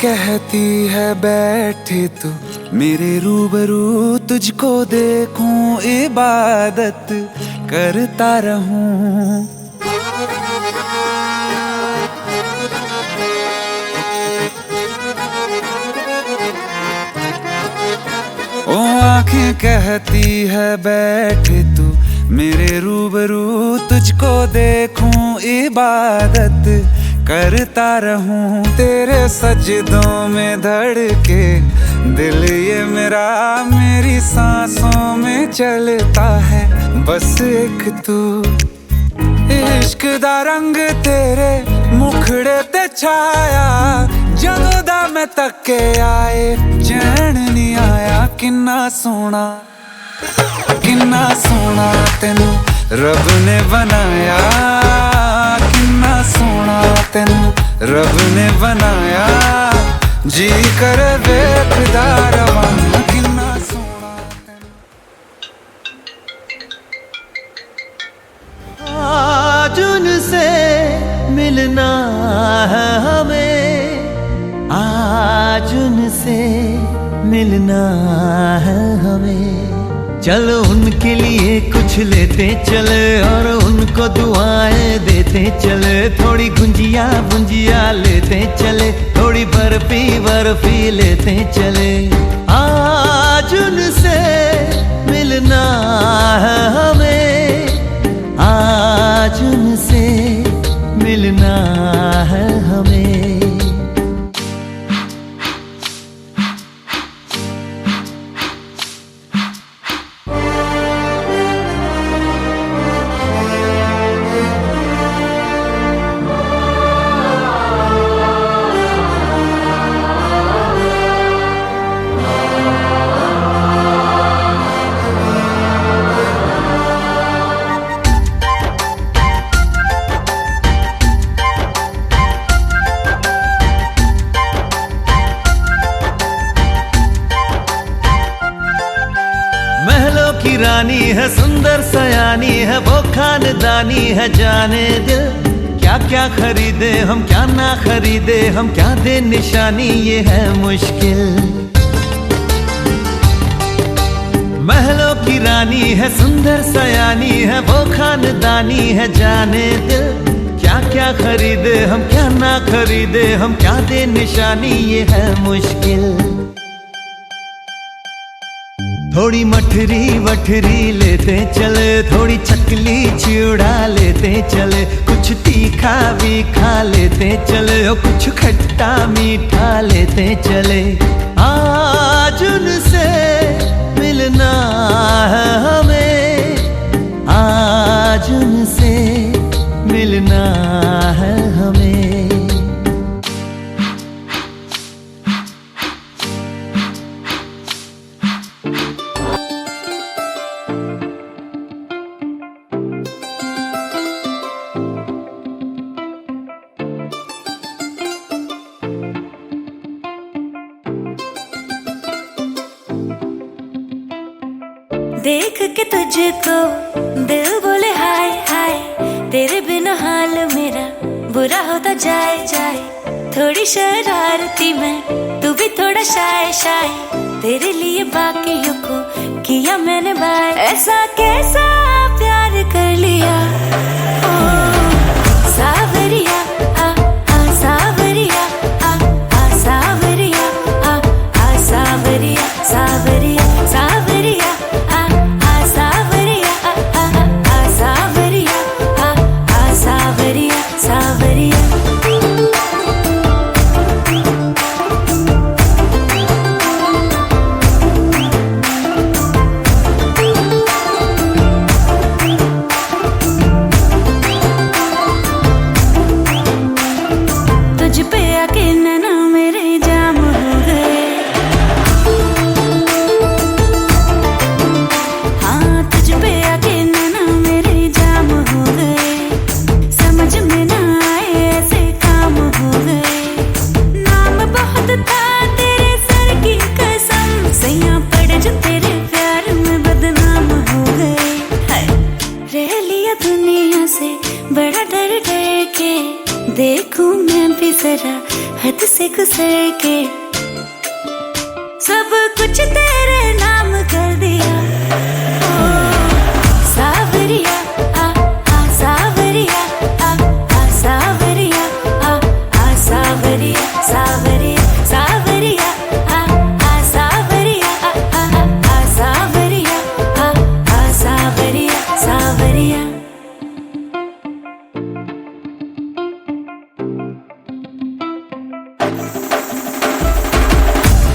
कहती है बैठे तू मेरे रूबरू, तुझको देखूं इबादत करता रहूं। ओ आंखें कहती है बैठे तू मेरे रूबरू, तुझको देखूं इबादत करता रहूं। तेरे सजदों में धड़के दिल ये मेरा, मेरी सांसों में चलता है बस एक तू। इश्क दा रंग तेरे मुखड़े ते छाया, जदों दा मैं तके आए चैन नहीं आया। किन्ना सोना तेनू रब ने बनाया, किन्ना सोना तेनू रब ने बनाया। जी कर वेखदा रवां, किन्ना सोना तेनू। आज उनसे मिलना है हमें, आज उनसे मिलना है हमें। चलो उनके लिए कुछ लेते चले और उनको दुआएं देते चले। थोड़ी गुंजिया बुंजिया लेते चले, थोड़ी बर्फी लेते चले। आज उनसे मिलना है हमें, आज उनसे मिलना है हमें। महलों की रानी है, सुंदर सयानी है, वो खानदानी है जाने दिल। क्या क्या खरीदे हम, क्या ना खरीदे हम, क्या दे निशानी ये है मुश्किल। महलों की रानी है, सुंदर सयानी है, वो खानदानी है जाने दिल। क्या क्या खरीदे हम, क्या ना खरीदे हम, क्या दे निशानी ये है मुश्किल। थोड़ी मठरी वठरी लेते चले, थोड़ी चकली चिड़ा लेते चले। कुछ तीखा भी खा लेते चले और कुछ खट्टा मीठा लेते चले। आज उनसे मिलना है हमें, आज उनसे मिलना है हमें। देख के तुझको दिल बोले हाय हाय, तेरे बिना हाल मेरा बुरा होता जाए जाए। थोड़ी शरारती मैं, तू भी थोड़ा शाय शाय, तेरे लिए बाकियों को किया मैंने बाय। ऐसा कैसा प्यार कर लिया ओ सावरिया, सावरिया, सावरिया, सावरिया, सावरिया, सावरिया, सावरिया, सावरिया। तुझ पे आके नैना मेरे जाम हो गए, हाँ तुझ पे आके नैना मेरे जाम हो गए। समझ में ना आए ऐसे काम हो गए। नाम बहुत था तेरे सर की कसम, सैया पड़ जो तेरे प्यार में बदनाम हो गए। रह लिया दुनिया से बड़ा डर डर के, देखूं मैं भी जरा हद से गुजर के, सब कुछ तेरे नाम कर दिया। ओ सावरिया आ सावरिया आ सावरिया आ सावरिया सावरिया सावरिया आ सावरिया आ सावरिया आ सावरिया सावरिया।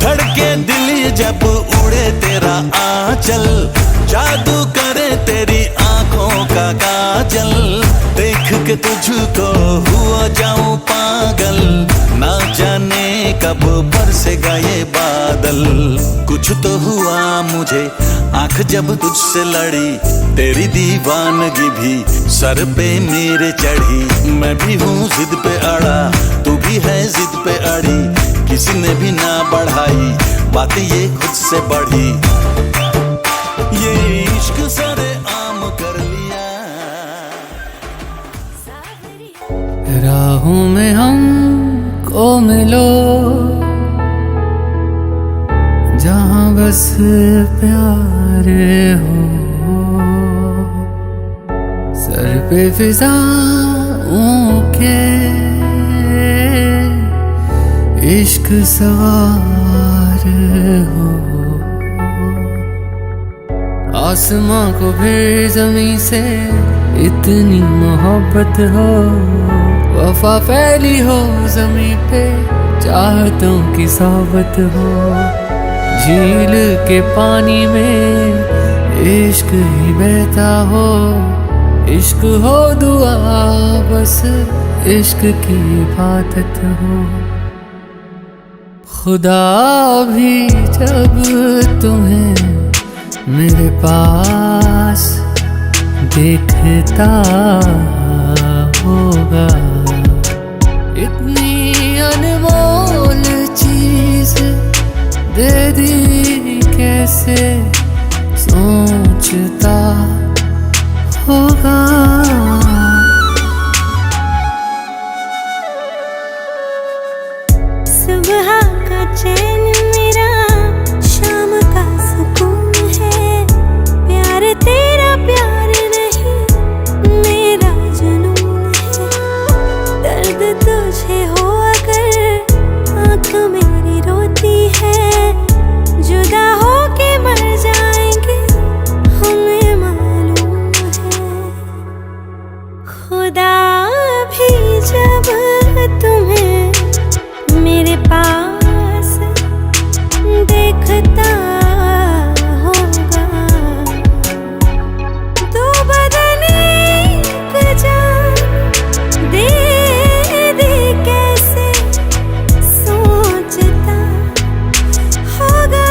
धड़के दिल जब उड़े तेरा आंचल, जादू करे तेरी आंखों का काजल, देख के तुझको हुआ जाऊं पागल, ना जाने कब बरसेगा ये बादल। कुछ तो हुआ मुझे आंख जब तुझसे लड़ी, तेरी दीवानगी भी सर पे मेरे चढ़ी। मैं भी हूँ जिद पे अड़ा, तू भी है जिद पे अड़ी, किसी ने भी ना बढ़ाई बातें ये खुद से बढ़ी। ये इश्क सारे आम कर लिया। राहों में हमको मिलो, जहां बस प्यार हो, सर पे फिजाओं के इश्क सवार हो। आसमां को फिर जमीन से इतनी मोहब्बत हो, वफा फैली हो जमीन पे, चाहतों की सोबत हो। झील के पानी में इश्क ही बहता हो, इश्क हो दुआ बस इश्क की इबादत हो। खुदा भी जब तुम्हें मेरे पास देखता होगा, इतनी अनमोल चीज दे दी कैसे सोचता होगा। सुबह का चैन मेरा शाम का सुकून है, प्यार तेरा प्यार नहीं मेरा जुनून है। दर्द तुझे हो अगर आँख मेरी रोती है, जुदा हो के मर जाएंगे हमें मालूम है। खुदा भी जब तुम्हें मेरे पास देखता होगा, तो बदने एक जान दे दे कैसे सोचता होगा।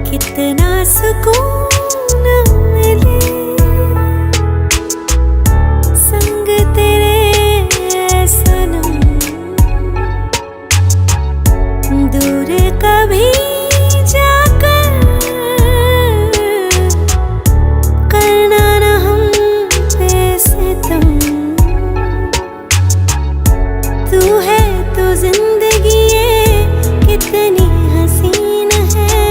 कितना सुकून मिले संग तेरे सनम, दूर कभी जाकर करना न हम पे सितम। तू है तो जिंदगी ये कितनी हसीन है,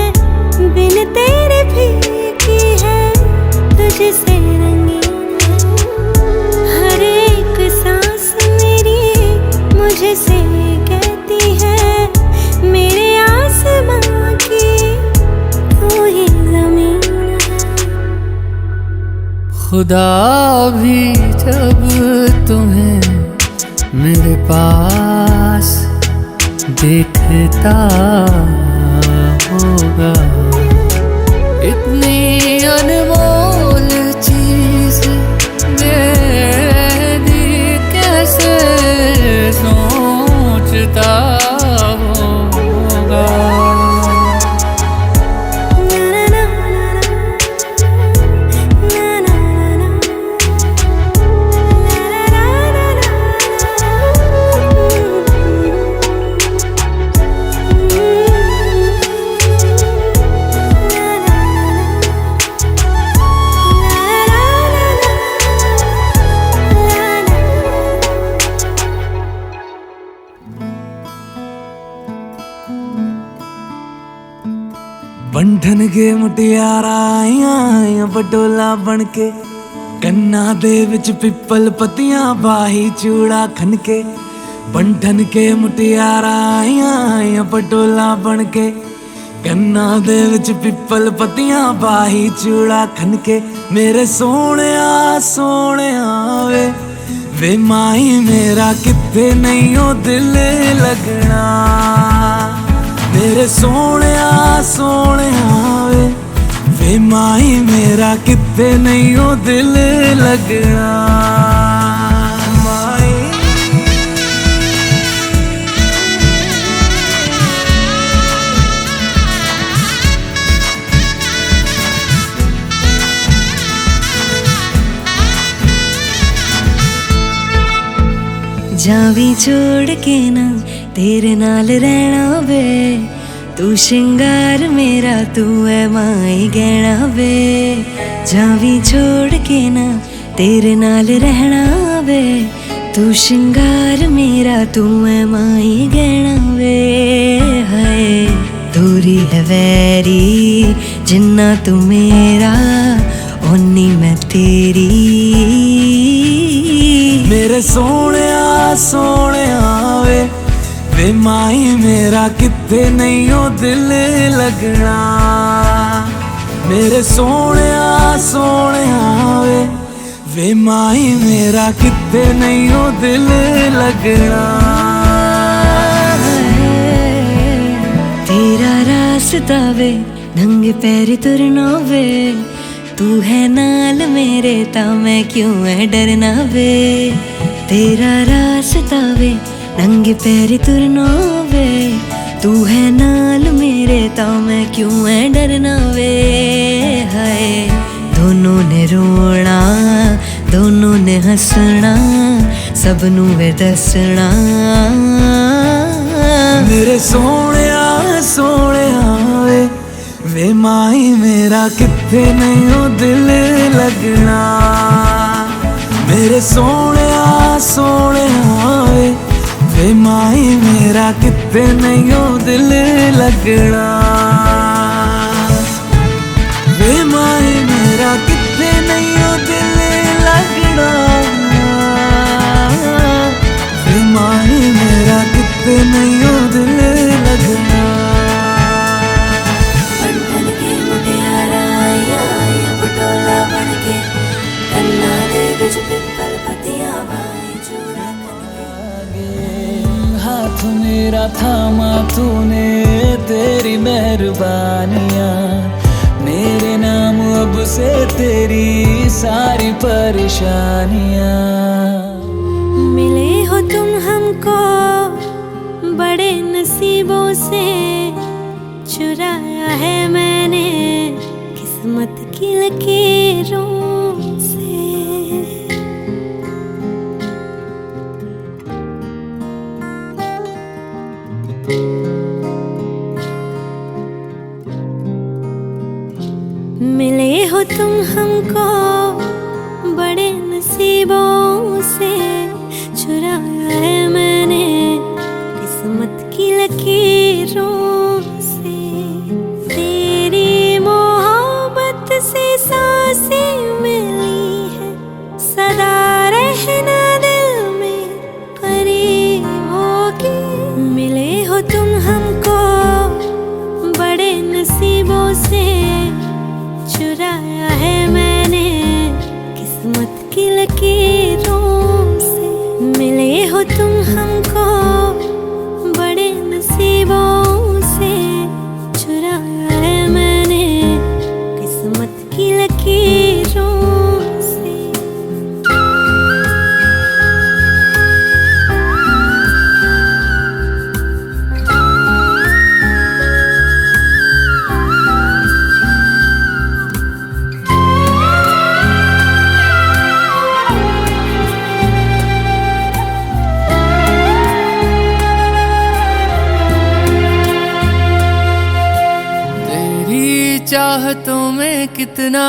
बिन तेरे फीकी है तुझसे रंगीन है। हर एक सांस मेरी मुझसे कहती है, मेरे आसमां की तू ही ज़मीन है। खुदा भी जब तुम्हें मेरे पास देखता होगा, इतनी अनमोल चीज दे दी कैसे सोचता होगा। बंधन के मुटियारा आईਆਂ पटोला बन के ਕੰਨਾਂ ਦੇ ਵਿੱਚ ਪਿੱਪਲ ਪੱਤੀਆਂ ਬਾਹੀ ਚੂੜਾ ਖਨ ਕੇ ਬੰਧਨ ਕੇ ਮੁਟਿਆਰਾਂ ਆਈਆਂ ਪਟੋਲਾ ਬਣ ਕੇ ਕੰਨਾਂ ਦੇ ਵਿੱਚ ਪਿੱਪਲ ਪੱਤੀਆਂ ਬਾਹੀ ਚੂੜਾ ਖਨ ਕੇ ਮੇਰੇ ਸੋਹਣਿਆ ਸੋਹਣਿਆ ਵੇ ਮਾਈ ਮੇਰਾ ਕਿੱਥੇ ਨਹੀਂ ਉਹ ਦਿਲ ਲੱਗਣਾ ਮੇਰੇ ਸੋਹਣਿਆ ਸੋਹਣਿਆ ਵੇ ਮਾਈ ਮੇਰਾ ਕਿੱਥੇ ਨਹੀਂ ਉਹ ਦਿਲ ਲੱਗਣਾ ਮਾਈ जावी छोड़ के ना तेरे नाल रहना वे तू श्रृंगार मेरा तू है माई गहना वे जावी छोड़ के ना तेरे नाल रहना वे तू श्रृंगार मेरा तू है माई गहना वे हाय दूरी है वैरी जिन्ना तू मेरा ओनी मैं तेरी मेरे सोहणिया सोहणिया वे माई मेरा किथे नहीं ओ दिल लगना मेरे सोहणिया सोहणिया वे माई मेरा किथे नहीं ओ दिल लगना तेरा रास्ता वे नंगे पैर तुरना वे तू है नाल मेरे ता मैं क्यों है डरना वे तेरा रास्ता वे नंगे पैर तुरना वे तू है नाल मेरे ता मैं क्यों है डरना वे हाय दोनों ने रोना दोनों ने हंसना सबनू वे दसना मेरे सोहणिया सोहणिया वे माई मेरा किथे नहीं ओ दिल लगना मेरे सोहणिया सोहणिया वे माई मेरा किथे नहीं ओ दिल लगना वे माई मेरा किथे नहीं ओ दिल लगना वे माई मेरा किथे नहीं ओ दिल लगना हाथ मेरा थामा तूने तेरी मेहरबानियाँ मेरे नाम अब से तेरी सारी परेशानियाँ मिले हो तुम हमको बड़े नसीबों से चुराया है मैंने किस्मत की लकीरों से मिले हो तुम हमको बड़े नसीबों से चुराया है मैंने किस्मत की लकीरों से तेरी मोहब्बत से सांसें मिली है सदा रहना दिल में करीब होगी मिले हो तुम हमको बड़े नसीबों से चुराया है मैंने किस्मत की लकीरों से मिले हो तुम हमको बड़े नसीबों से चुराया है मैंने किस्मत की लकीरों से चाहतों में कितना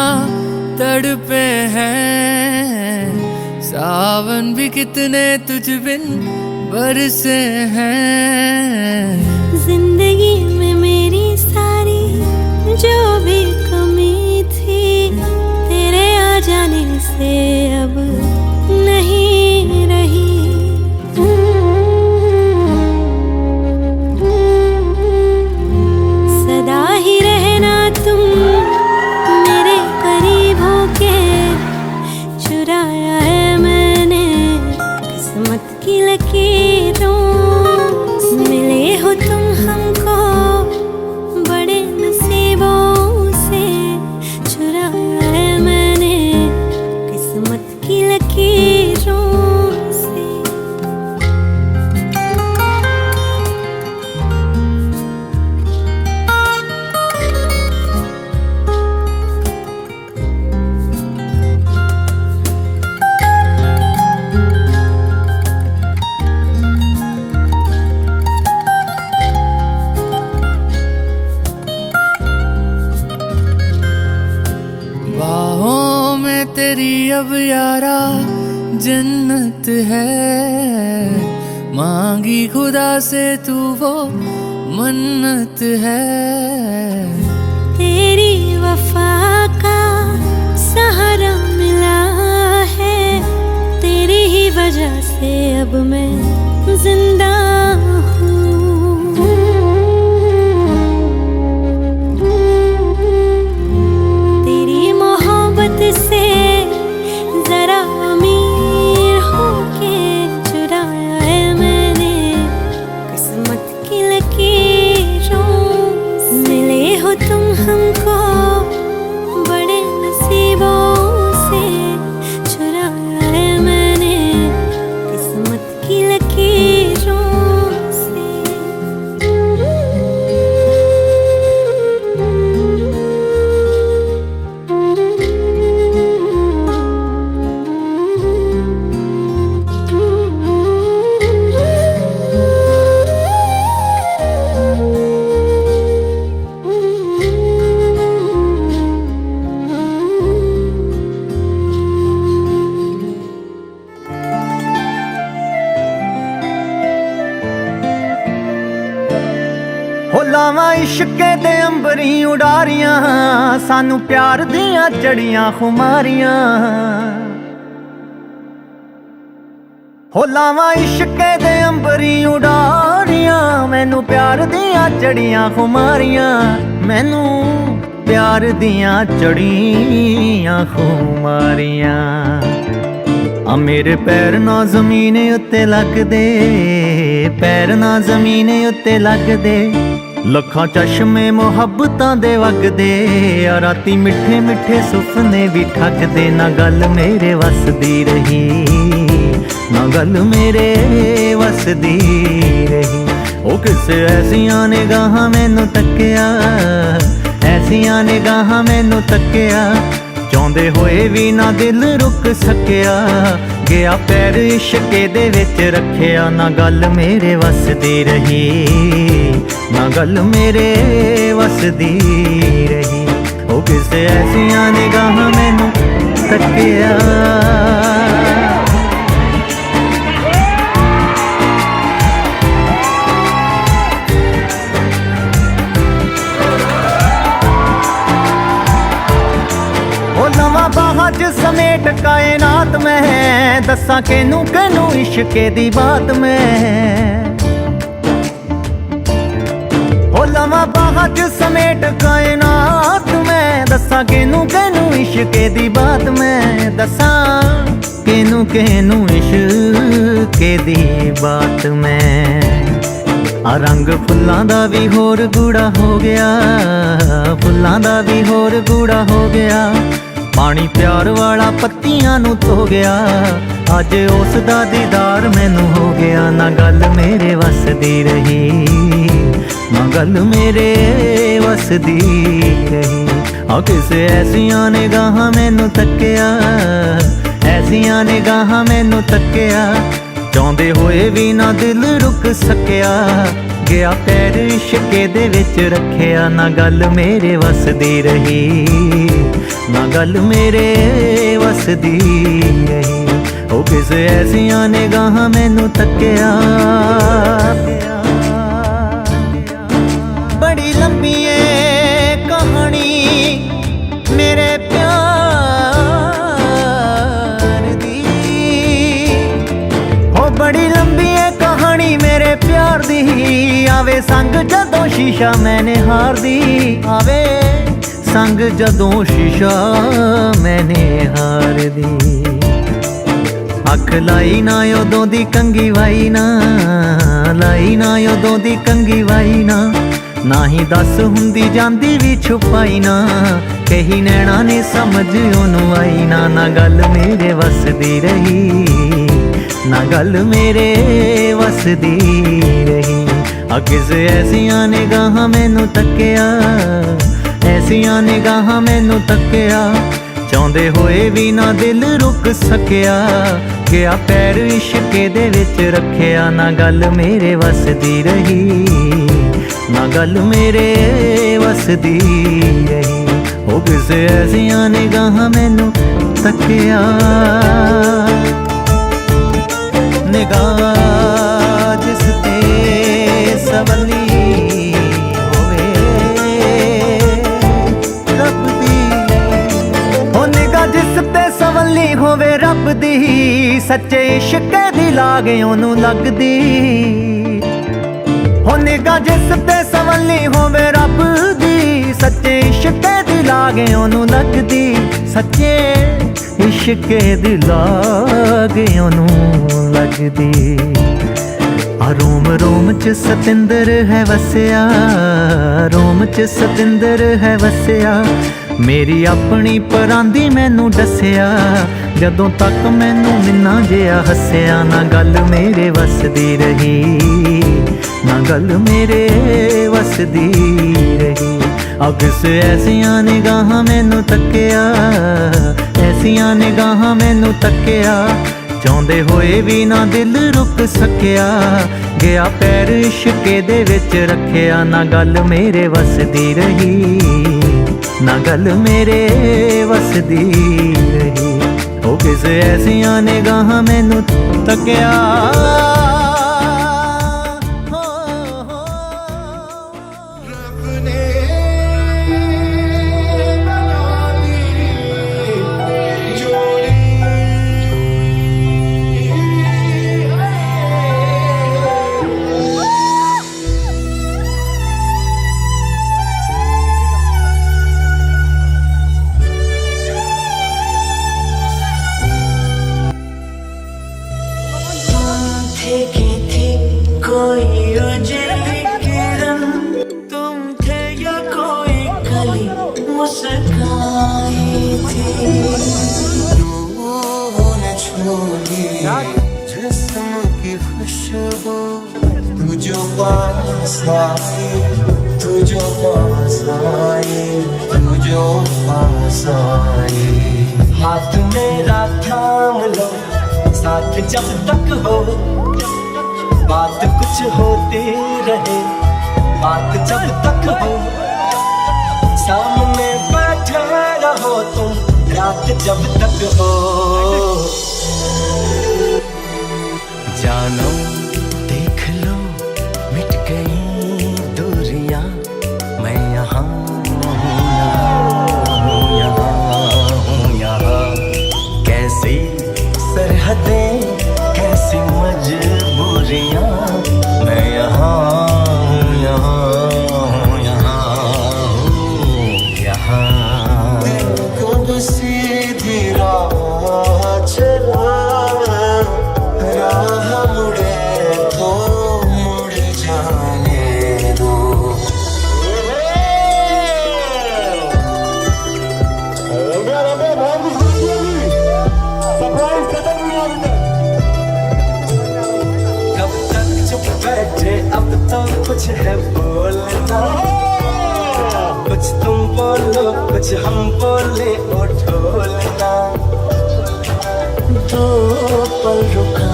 तड़पे हैं सावन भी कितने तुझ बिन बरसे हैं जिंदगी में मेरी सारी जो भी कमी थी तेरे आ जाने से अब नहीं रही। सदा ही रहना तुम मेरे करीब होके, चुराया है मैंने किस्मत की लकीरों। मिले हो तुम हमको बड़े नसीबों से, चुराया है मैंने किस्मत की लकीरों से। बाहों में तेरी अब यारा जन्नत है, मांगी खुदा से तू वो मन्नत है। तेरी वफा का सहारा मिला है, तेरी ही वजह से अब मैं जिंदा हूँ। तेरी मोहब्बत से जरा अमीर होके, चुराया है मैंने किस्मत की लकीरों। मिले हो तुम हमको बड़े नसीबों से, चुराया है मैंने किस्मत की लकीरों से। हो लावां इश्के दे अंबरी उडारियां, सानू प्यार दियां चढ़ियां खुमारियां। हो लावां इश्के दे अंबरी उडारियां, मैनू प्यार दियां चढ़ियां खुमारियां। मैनू प्यार दियां चढ़ियां खुमारियां। आ मेरे पैर ना जमीन उत्ते लगदे, पैर ना जमीन उत्ते लगदे। लखां चश्मे मुहब्बतां दे वगदे, आ राती मिठे मिठे सुपने भी ठगदे। ना गल मेरे वसदी रही, ना गल मेरे वसदी रही। ओ किसे ऐसियां निगाहां मैनू तक्किया, ऐसियां निगाहां मैनू तक्किया। चाहुंदे होए भी ना दिल रुक सकिया, गया पैर इश्के दे विच रखिया। ना गल मेरे वसदी रही, ना गल मेरे वसदी रही। ओ किसे ऐसियां निगाहां मैनू तक्किया। बाहां च समेट कायनात में, दस्सां केनू केनू इश्के दी बात में। हो लवां बाहां च समेट कायनात में, दस्सां केनू केनू इश्के दी बात में। दस्सां केनू केनू इश्के दी बात में। आ रंग फुल्लां दा भी होर गूड़ा हो गया, फुल्लां दा भी होर गूड़ा हो गया। पानी प्यार वाला पत्तियां नू धो गया, अज उस दा दीदार मैनू हो गया। ना गल मेरे वसदी रही, ना गल मेरे वसदी रही। आ किसे ऐसियां निगाहां मैनू तक्किया, ऐसियां निगाहां मैनू तक्किया। चाहुंदे होए भी ना दिल रुक सकिया, गया पैर इश्के दे विच रखिया। ना गल मेरे वसदी रही, ना गल मेरे वसदी रही। ओ किसे ऐसियां निगाहां मैनू तक्किया। बड़ी लंबी कहानी बड़ी लंबी है कहानी मेरे प्यार दी, आवे संग जदों शीशा मैंने हार दी, आवे संग जदों शीशा मैंने हार दी। अख लाई ना उदों दी कंगी वाई ना, लाई ना उदों दी कंगी वाई ना, ना ही दस हुंदी जांदी भी छुपाई ना, कही नैना ने समझ ओनू आई ना, ना गल मेरे वसदी रही, ना गल मेरे वसदी रही। किस ऐसियां निगाहां मैनू तक्किया, ऐसियां निगाहां मैनू तक्किया, चाहुंदे होए भी ना दिल रुक सकिया, गया पैर इश्के दे विच रखिया, ना गल मेरे वसदी रही, ना गल मेरे वसदी रही। ओ किस ऐसियां निगाहां मैनू तक्किया, निगाह जिस ते सवली होवे रब दी, ओ निगाह जिस ते सवली होवे रब दी, सच्चे इश्क दी लागे ओनू लगदी, हो निगाह जिस ते सवली होवे रब दी, सच्चे इश्क दी लागे ओनू लगदी, सच्चे इश्क दी लागे ओनू लगदी। रोम रोम च सतिंदर है वसिया, रोम च सतिंदर है वसिया, मेरी अपनी परांदी मैनू दसिया, जदों तक मैनू मिन्ना जिहा हसिया, ना गल मेरे वसदी रही, ना गल मेरे वसदी रही। किस ऐसियां निगाहां मैनू तक्किया, ऐसियां निगाहां मैनू तक्किया, चाहुंदे होए भी ना दिल रुक सकिया, गया पैर इश्के दे विच रखिया, ना गल मेरे वसदी रही, ना गल मेरे वसदी रही। ओ किस ऐसियां निगाहां मैनू तक्किया, कोई उजली किरण तुम थे या कोई कली मुस्काई थी, तूने छोड़ी जिस्म की खुशबू, तू जो पास आई, तू जो पास आई, तू जो पास आई। हाथ मेरा थाम लो साथ जब तक हो, बात कुछ होती रहे, बात जब तक हो, सामने बैठे रहो तुम रात जब तक हो। जानो देख लो मिट गई दूरियां, मैं यहाँ हूँ, यहाँ कैसी सरहदें कैसी मजबूरियां, मैं यहाँ हूँ, यहाँ कब सीधी राह चला, राह मुड़े तो मुड़ जाने दो। कब तक चुप बैठे अब तो कुछ है बोलना, कुछ तुम बोलो कुछ हम बोले ओ ढोलना। दो पल रुका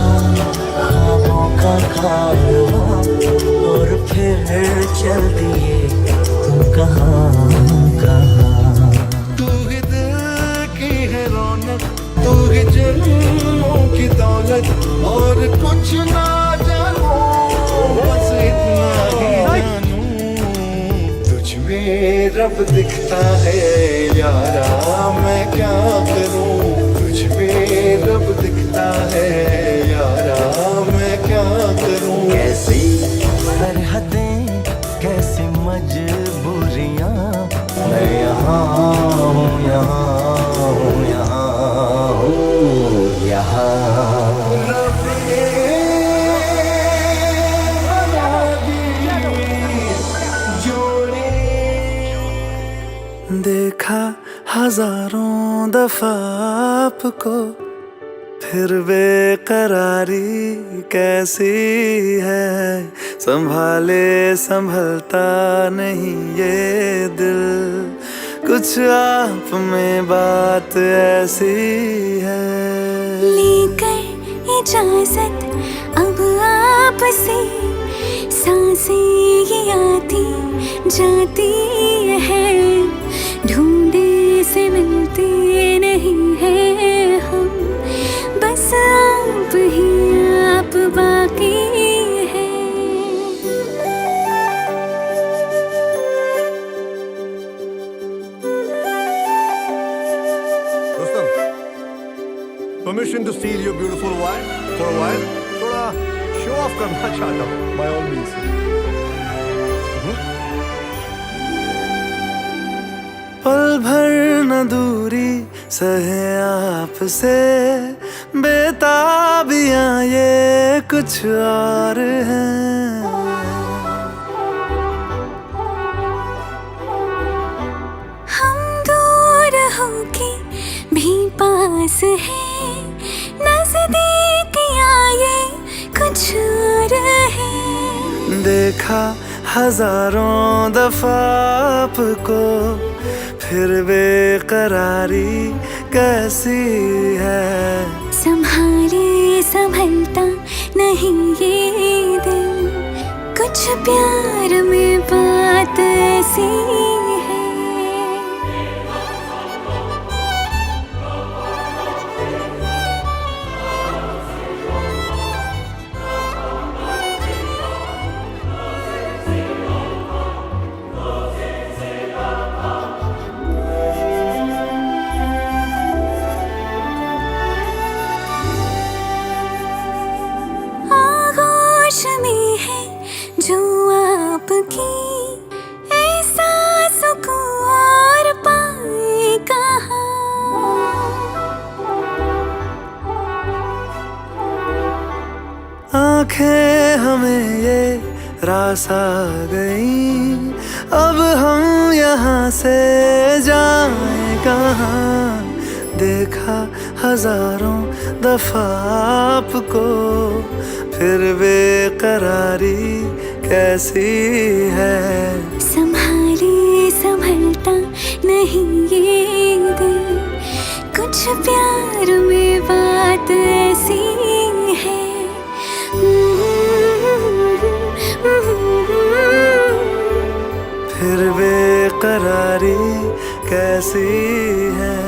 ख्वाबों का कारवां, और फिर चल दिए तुम कहाँ कहाँ। तू ही दिल की है रौनक, तू ही जन्मों की दौलत, और कुछ ना जानू बस इतना ही जानू, तुझ में रब दिखता है यारा मैं क्या करूं, तुझ में रब दिखता है यारा मैं हजारों दफा आपको, फिर बेकरारी कैसी है। संभाले संभलता नहीं ये दिल, कुछ आप में बात ऐसी है। लेकर इजाजत अब आपसे, सांसें ये आती जाती है। ढूंढे से मिलते नहीं है हम, बस आप ही आप बाकी है। Rustam, permission to steal your beautiful wife for a while? थोड़ा शो ऑफ करना चाहता हूँ, by all means. पल भर न दूरी सहे आपसे, बेताबियां ये कुछ और हैं। हम दूर होके भी पास हैं, नजदीकियां ये कुछ और है। देखा हजारों दफा आपको, फिर बेकरारी कैसी है। संभाले संभलता नहीं ये दिल, कुछ प्यार में बात ऐसी है। आगोश में है जो आपकी, ऐसा सुकून और पाए कहाँ। आंखें हमें ये रास आ गई, अब हम यहाँ से जाएं कहाँ। देखा हजारों दफा आपको, फिर बेकरारी कैसी है। संभाले संभलता नहीं ये दिल, कुछ प्यार में बात ऐसी है। फिर बेकरारी कैसी है।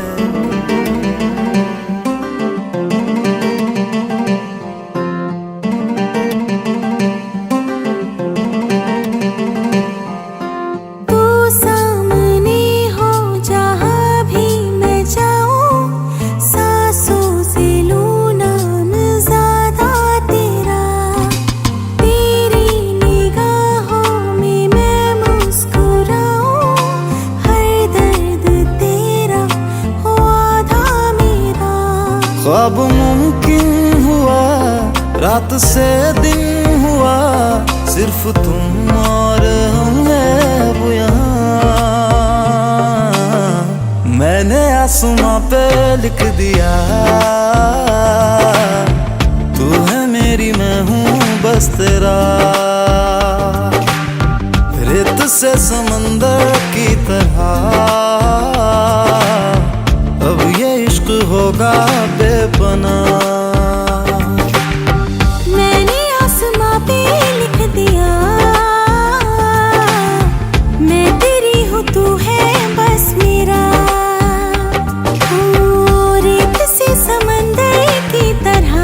ख्वाब मुमकिन हुआ, रात से दिन हुआ, सिर्फ तुम और हम हैं वो यहाँ। मैंने आसमां पे लिख दिया, तू है मेरी मैं हूँ बस तेरा। रेत से समंदर की तरह अब ये इश्क होगा बेपनाह। मैंने आसमां पे लिख दिया, मैं तेरी हूँ तू है बस मेरा। रेत से समंदर की तरह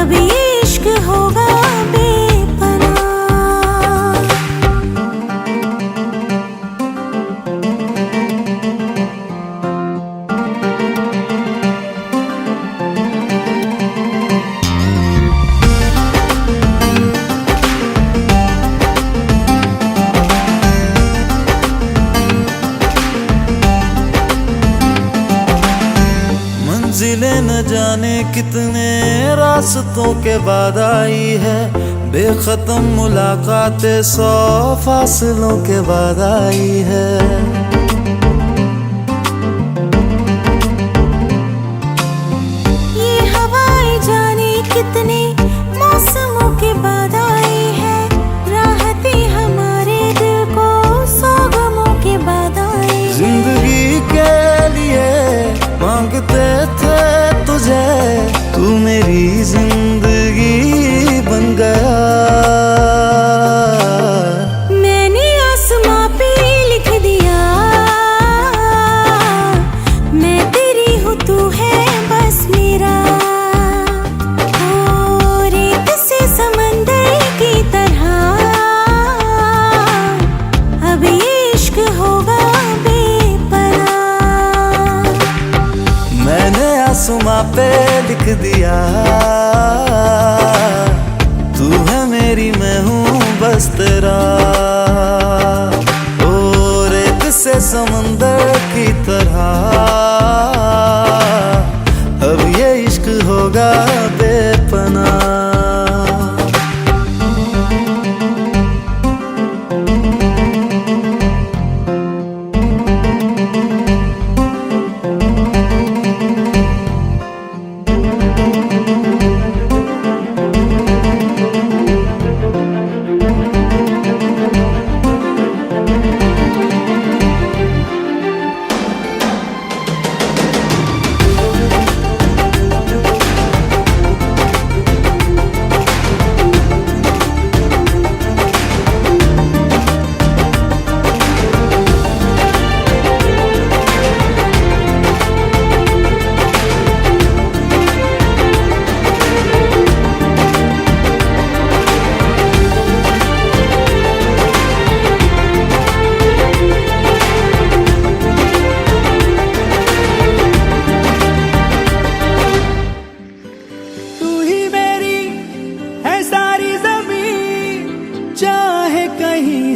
अब ये इश्क होगा बेपनाह। मंजिलें न जाने कितने रास्तों के बाद आई है, बेखत्म मुलाकातें 100 फासलों के बाद आई है। कितने मौसमों के बाद आई है, राहतें हमारे दिल को सोगमों के बाद आई है। जिंदगी के लिए मांगते थे तुझे, तू मेरी जिंदगी बन गया। मैंने आसमां पे लिख दिया, मैं तेरी हूँ तू है बस मेरा। ओ रेत से समंदर की तरह, अब ये इश्क होगा बेपनाह। मैंने आसमां पे लिख दिया, तू है मेरी मैं हूँ बस तेरा। ओ रेत से समंदर की तरह, अब ये इश्क होगा बेपनाह।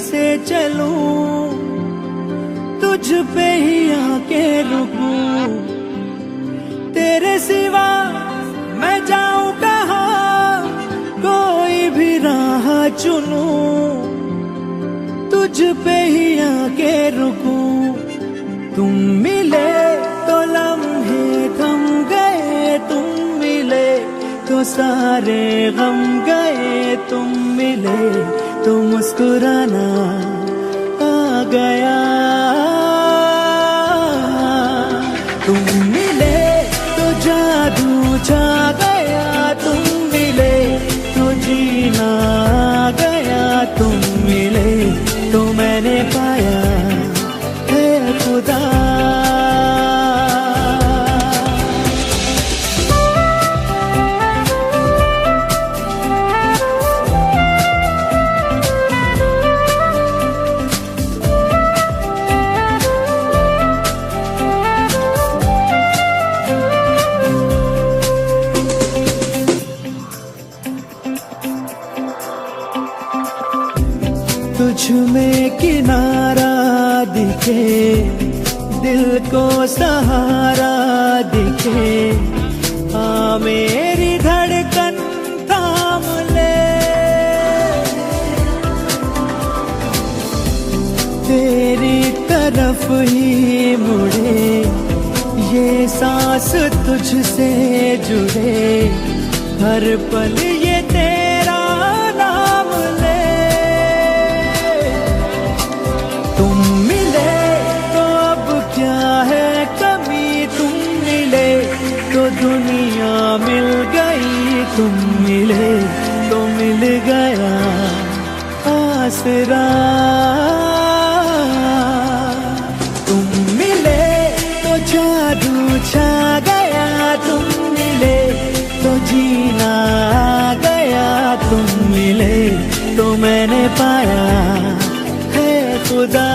से चलूं, तुझ पे ही आके रुकूं, तेरे सिवा मैं जाऊं कहाँ, कोई भी राह चुनूं, तुझ पे ही आके रुकूं। तुम मिले तो लम्हे थम गए, तुम मिले तो सारे गम गए, तुम मिले तो मुस्कुराना आ गया। तुम मिले तो जादू छा गया, तुम मिले तो जीना आ गया, तुम मिले तो मैंने पाया है खुदा। तुझ में किनारा दिखे, दिल को सहारा दिखे, हाँ मेरी धड़कन थाम ले, तेरी तरफ ही मुड़े, ये सांस तुझसे जुड़े, हर पल ये तेरा नाम ले। तुम मिले तो अब क्या है कमी, तुम मिले तो दुनिया मिल गई, तुम मिले तो मिल गया आसरा। तुम मिले तो जादू छा गया, तुम मिले तो जीना आ गया, तुम मिले तो मैंने पाया है खुदा।